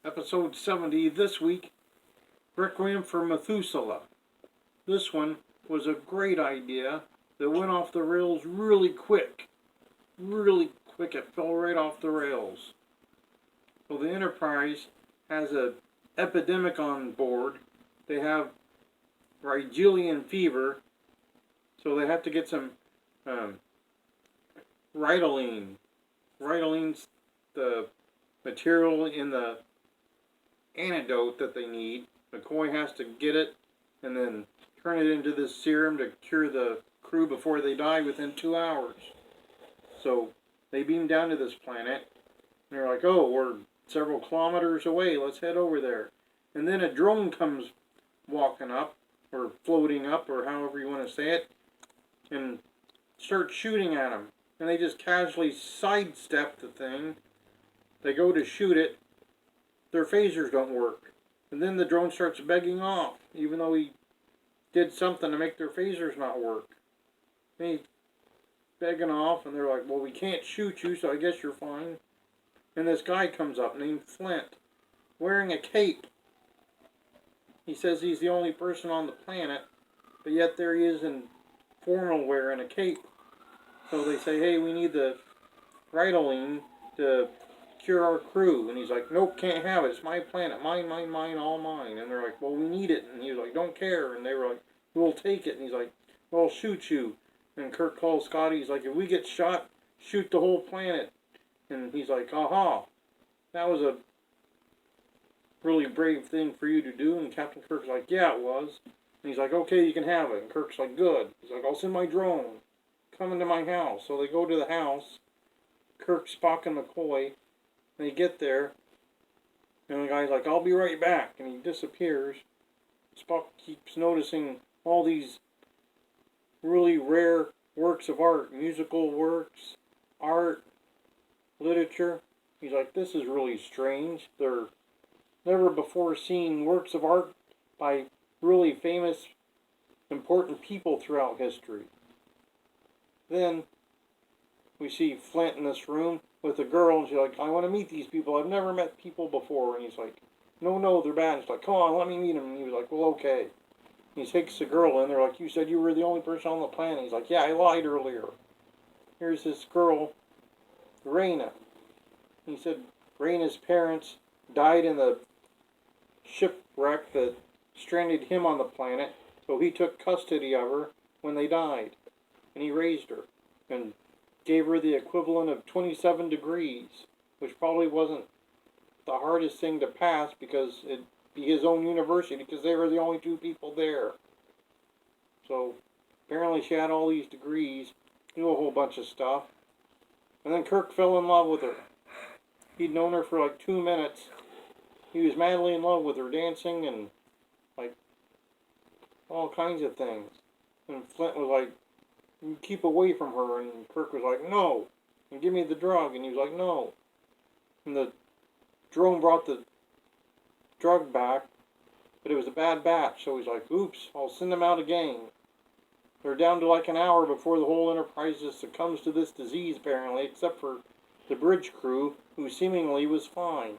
Episode 70 this week, Requiem for Methuselah. This one was a great idea that went off the rails really quick. Really quick, it fell right off the rails. So the Enterprise has an epidemic on board. They have Rigelian fever, so they have to get some Ritaline. Ritaline's the material in the antidote that they need. McCoy has to get it and then turn it into this serum to cure the crew before they die within 2 hours. So they beam down to this planet and they're like, oh, we're several kilometers away, let's head over there. And then a drone comes walking up, or floating up, or however you want to say it, and starts shooting at them. And they just casually sidestep the thing. They go to shoot it, their phasers don't work. And then the drone starts begging off, even though he did something to make their phasers not work. And he's begging off, and they're like, well, we can't shoot you, so I guess you're fine. And this guy comes up named Flint, wearing a cape. He says he's the only person on the planet, but yet there he is in formal wear and a cape. So they say, hey, we need the Ritaline to cure our crew. And he's like, nope, can't have it. It's my planet. Mine, mine, mine, all mine. And they're like, well, we need it. And he was like, don't care. And they were like, we'll take it. And he's like, well, I'll shoot you. And Kirk calls Scotty. He's like, if we get shot, shoot the whole planet. And he's like, aha. That was a really brave thing for you to do. And Captain Kirk's like, yeah, it was. And he's like, okay, you can have it. And Kirk's like, good. He's like, I'll send my drone. Come into my house. So they go to the house. Kirk, Spock, and McCoy. And they get there. And the guy's like, I'll be right back. And he disappears. Spock keeps noticing all these really rare works of art. Musical works, art, literature. He's like, this is really strange. They're never before seen works of art by really famous, important people throughout history. Then we see Flint in this room with a girl, and she's like, I want to meet these people. I've never met people before. And he's like, no, they're bad. And she's like, come on, let me meet them. And he was like, well, okay. And he takes the girl in. They're like, you said you were the only person on the planet. He's like, yeah, I lied earlier. Here's this girl, Raina. He said Raina's parents died in the shipwreck that stranded him on the planet, so he took custody of her when they died. And he raised her and gave her the equivalent of 27 degrees, which probably wasn't the hardest thing to pass because it'd be his own university because they were the only two people there. So apparently she had all these degrees, knew a whole bunch of stuff. And then Kirk fell in love with her. He'd known her for like 2 minutes. He was madly in love with her, dancing and like all kinds of things. And Flint was like, you keep away from her. And Kirk was like, no. And give me the drug. And he was like, no. And the drone brought the drug back, but it was a bad batch. So he's like, oops, I'll send them out again. They're down to like an hour before the whole Enterprise succumbs to this disease, apparently, except for the bridge crew, who seemingly was fine.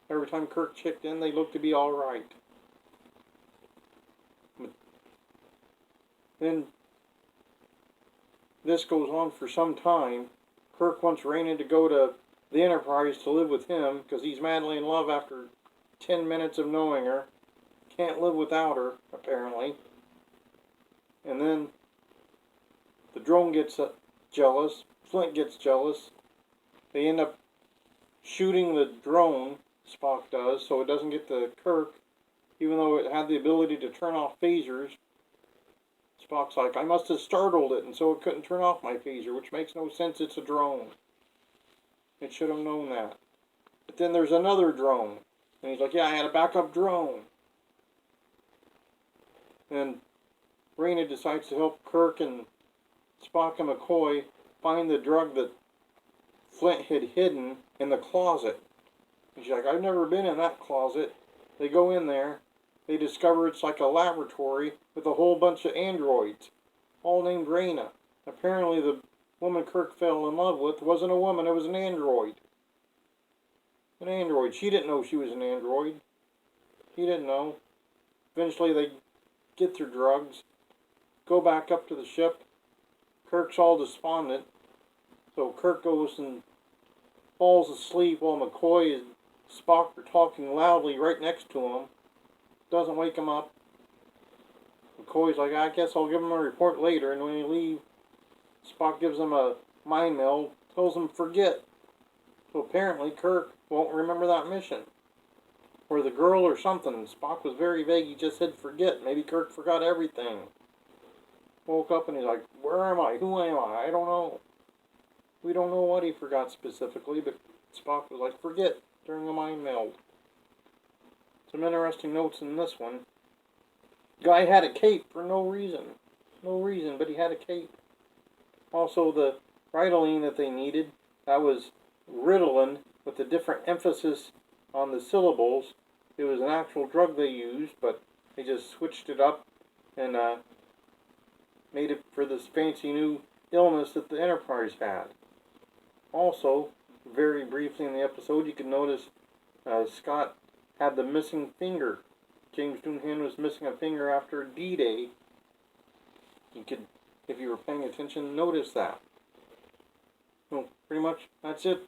Every time Kirk checked in, they looked to be all right. But then this goes on for some time. Kirk wants Raina to go to the Enterprise to live with him because he's madly in love after 10 minutes of knowing her. Can't live without her, apparently. And then the drone gets jealous. Flint gets jealous. They end up shooting the drone, Spock does, so it doesn't get to Kirk, even though it had the ability to turn off phasers. Spock's like, I must have startled it, and so it couldn't turn off my phaser, which makes no sense, it's a drone. It should have known that. But then there's another drone, and he's like, yeah, I had a backup drone. And Raina decides to help Kirk and Spock and McCoy find the drug that Flint had hidden in the closet. And she's like, I've never been in that closet. They go in there. They discover it's like a laboratory with a whole bunch of androids, all named Raina. Apparently the woman Kirk fell in love with wasn't a woman, it was an android. An android. She didn't know she was an android. He didn't know. Eventually they get their drugs, go back up to the ship. Kirk's all despondent, so Kirk goes and falls asleep while McCoy and Spock are talking loudly right next to him. Doesn't wake him up. McCoy's like, I guess I'll give him a report later, and when he leave, Spock gives him a mind meld, tells him forget. So apparently Kirk won't remember that mission. Or the girl or something. Spock was very vague, he just said forget. Maybe Kirk forgot everything. Woke up and he's like, where am I? Who am I? I don't know. We don't know what he forgot specifically, but Spock was like, forget, during the mind meld. Some interesting notes in this one. Guy had a cape for no reason. No reason, but he had a cape. Also, the Ritalin that they needed, that was Ritalin with a different emphasis on the syllables. It was an actual drug they used, but they just switched it up and made it for this fancy new illness that the Enterprise had. Also, very briefly in the episode, you can notice Scott had the missing finger. James Doohan was missing a finger after D-Day. You could, if you were paying attention, notice that. So, pretty much, that's it.